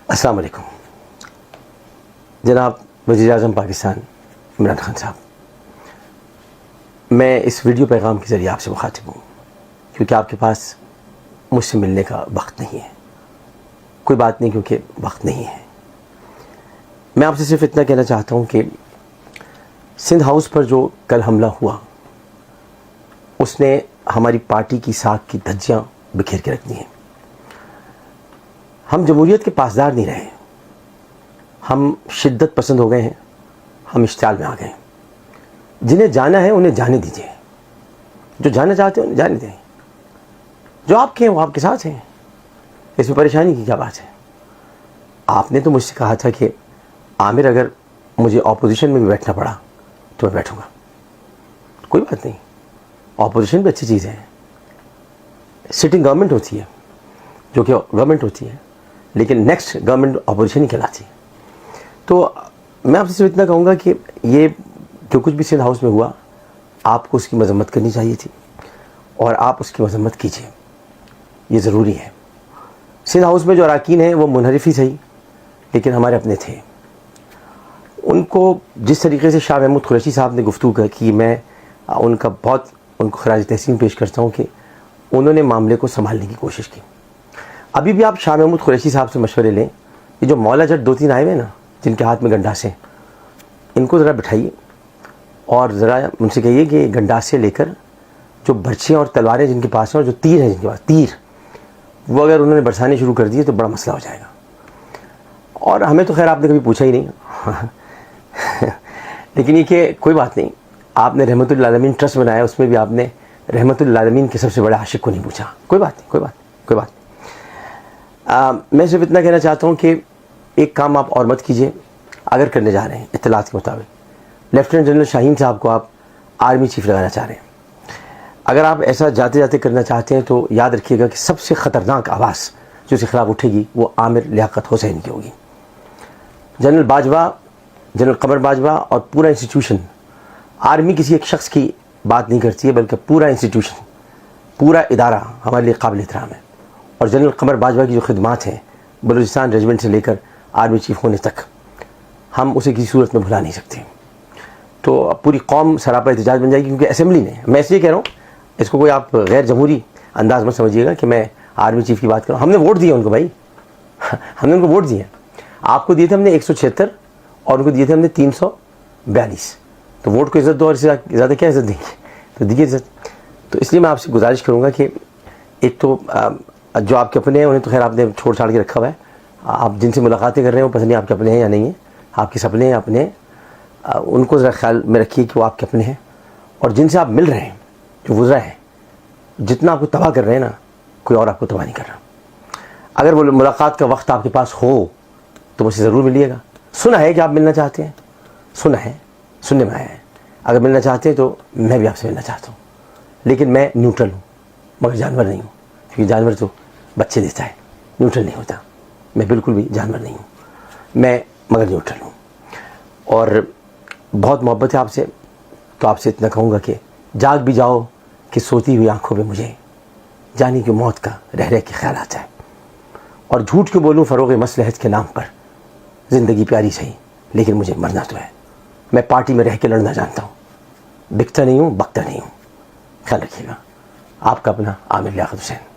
السلام علیکم جناب وزیر اعظم پاکستان عمران خان صاحب، میں اس ویڈیو پیغام کے ذریعے آپ سے مخاطب ہوں کیونکہ آپ کے پاس مجھ سے ملنے کا وقت نہیں ہے. کوئی بات نہیں، کیونکہ وقت نہیں ہے. میں آپ سے صرف اتنا کہنا چاہتا ہوں کہ سندھ ہاؤس پر جو کل حملہ ہوا اس نے ہماری پارٹی کی ساکھ کی دھجیاں بکھیر کے رکھ دی ہیں. ہم جمہوریت کے پاسدار نہیں رہے، ہم شدت پسند ہو گئے ہیں، ہم اشتعال میں آ گئے ہیں. جنہیں جانا ہے انہیں جانے دیجیے، جو جانا چاہتے ہیں انہیں جانے دیں. جو آپ کے ہیں وہ آپ کے ساتھ ہیں، اس میں پریشانی کی کیا بات ہے؟ آپ نے تو مجھ سے کہا تھا کہ عامر اگر مجھے اپوزیشن میں بھی بیٹھنا پڑا تو میں بیٹھوں گا. کوئی بات نہیں، اپوزیشن بھی اچھی چیز ہے. سٹنگ گورنمنٹ ہوتی ہے جو کہ گورنمنٹ ہوتی ہے، لیکن نیکسٹ گورنمنٹ اپوزیشن ہی کہلاتی ہے. تو میں آپ سے صرف اتنا کہوں گا کہ یہ جو کچھ بھی سندھ ہاؤس میں ہوا آپ کو اس کی مذمت کرنی چاہیے تھی، اور آپ اس کی مذمت کیجیے، یہ ضروری ہے. سندھ ہاؤس میں جو اراکین ہیں وہ منحرف ہی صحیح لیکن ہمارے اپنے تھے. ان کو جس طریقے سے شاہ محمود قریشی صاحب نے گفتگو کی، میں ان کو خراج تحسین پیش کرتا ہوں کہ انہوں نے معاملے کو سنبھالنے کی کوشش کی. ابھی بھی آپ شاہ محمود قریشی صاحب سے مشورے لیں. یہ جو مولا جٹ 2-3 آئے ہوئے نا جن کے ہاتھ میں گنڈاسے، ان کو ذرا بٹھائیے اور ذرا ان سے کہیے کہ گنڈاسے لے کر جو برچیاں اور تلواریں جن کے پاس ہیں اور جو تیر ہیں جن کے پاس تیر، وہ اگر انہوں نے برسانے شروع کر دیے تو بڑا مسئلہ ہو جائے گا. اور ہمیں تو خیر آپ نے کبھی پوچھا ہی نہیں لیکن یہ کہ کوئی بات نہیں، آپ نے رحمت للعالمین ٹرسٹ بنایا، اس میں بھی آپ نے رحمت للعالمین کے سب سے بڑے عاشق کو نہیں پوچھا. کوئی بات نہیں، کوئی بات نہیں، کوئی بات نہیں. میں صرف اتنا کہنا چاہتا ہوں کہ ایک کام آپ اور مت کیجیے اگر کرنے جا رہے ہیں. اطلاعات کے مطابق لیفٹیننٹ جنرل شاہین صاحب کو آپ آرمی چیف لگانا چاہ رہے ہیں. اگر آپ ایسا جاتے جاتے کرنا چاہتے ہیں تو یاد رکھیے گا کہ سب سے خطرناک آواز جو اس کے خلاف اٹھے گی وہ عامر لیاقت حسین کی ہوگی. جنرل باجوہ، جنرل قمر باجوہ اور پورا انسٹیٹیوشن، آرمی کسی ایک شخص کی بات نہیں کرتی ہے بلکہ پورا انسٹیٹیوشن، پورا ادارہ ہمارے لیے قابل احترام ہے. اور جنرل قمر باجوہ کی جو خدمات ہیں بلوچستان ریجمنٹ سے لے کر آرمی چیف ہونے تک، ہم اسے کسی صورت میں بھلا نہیں سکتے. تو پوری قوم سراپا احتجاج بن جائے گی، کیونکہ اسمبلی نے، میں اس لیے کہہ رہا ہوں اس کو کوئی آپ غیر جمہوری انداز میں سمجھیے گا کہ میں آرمی چیف کی بات کروں. ہم نے ووٹ دیے ان کو بھائی ہم نے ان کو ووٹ دیے. آپ کو دیے تھے ہم نے 176 اور ان کو دیے تھے ہم نے 342. تو ووٹ کو عزت دو، اور اس سے زیادہ کیا عزت دیں گے؟ تو دیجیے عزت. تو اس لیے میں آپ سے گزارش کروں گا کہ ایک تو جو آپ کے اپنے ہیں انہیں تو خیر آپ نے چھوڑ چھاڑ کے رکھا ہوا ہے. آپ جن سے ملاقاتیں کر رہے ہیں وہ پتہ نہیں آپ کے اپنے ہیں یا نہیں ہیں، آپ کے سپنے ہیں اپنے ہیں، ان کو ذرا خیال میں رکھیے کہ وہ آپ کے اپنے ہیں. اور جن سے آپ مل رہے ہیں، جو وزراء ہیں، جتنا آپ کو تباہ کر رہے ہیں نا، کوئی اور آپ کو تباہ نہیں کر رہا. اگر وہ ملاقات کا وقت آپ کے پاس ہو تو مجھ سے ضرور ملیے گا. سنا ہے کہ آپ ملنا چاہتے ہیں، سنا ہے، سننے میں آیا ہے. اگر ملنا چاہتے ہیں تو میں بھی آپ سے ملنا چاہتا ہوں، لیکن میں نیوٹرل ہوں، مگر جانور نہیں ہوں. کیونکہ جانور تو بچے دیتا ہے، نیوٹرل نہیں ہوتا. میں بالکل بھی جانور نہیں ہوں، میں مگر نیوٹرل ہوں. اور بہت محبت ہے آپ سے، تو آپ سے اتنا کہوں گا کہ جاگ بھی جاؤ کہ سوتی ہوئی آنکھوں میں مجھے جانی کی موت کا رہ رہ کے خیال آتا ہے. اور جھوٹ کیوں بولوں فروغ مصلحت کے نام پر؟ زندگی پیاری صحیح لیکن مجھے مرنا تو ہے. میں پارٹی میں رہ کے لڑنا جانتا ہوں، بکتا نہیں ہوں، بکتا نہیں ہوں. خیال رکھیے گا. آپ کا اپنا عامر لیاقت حسین.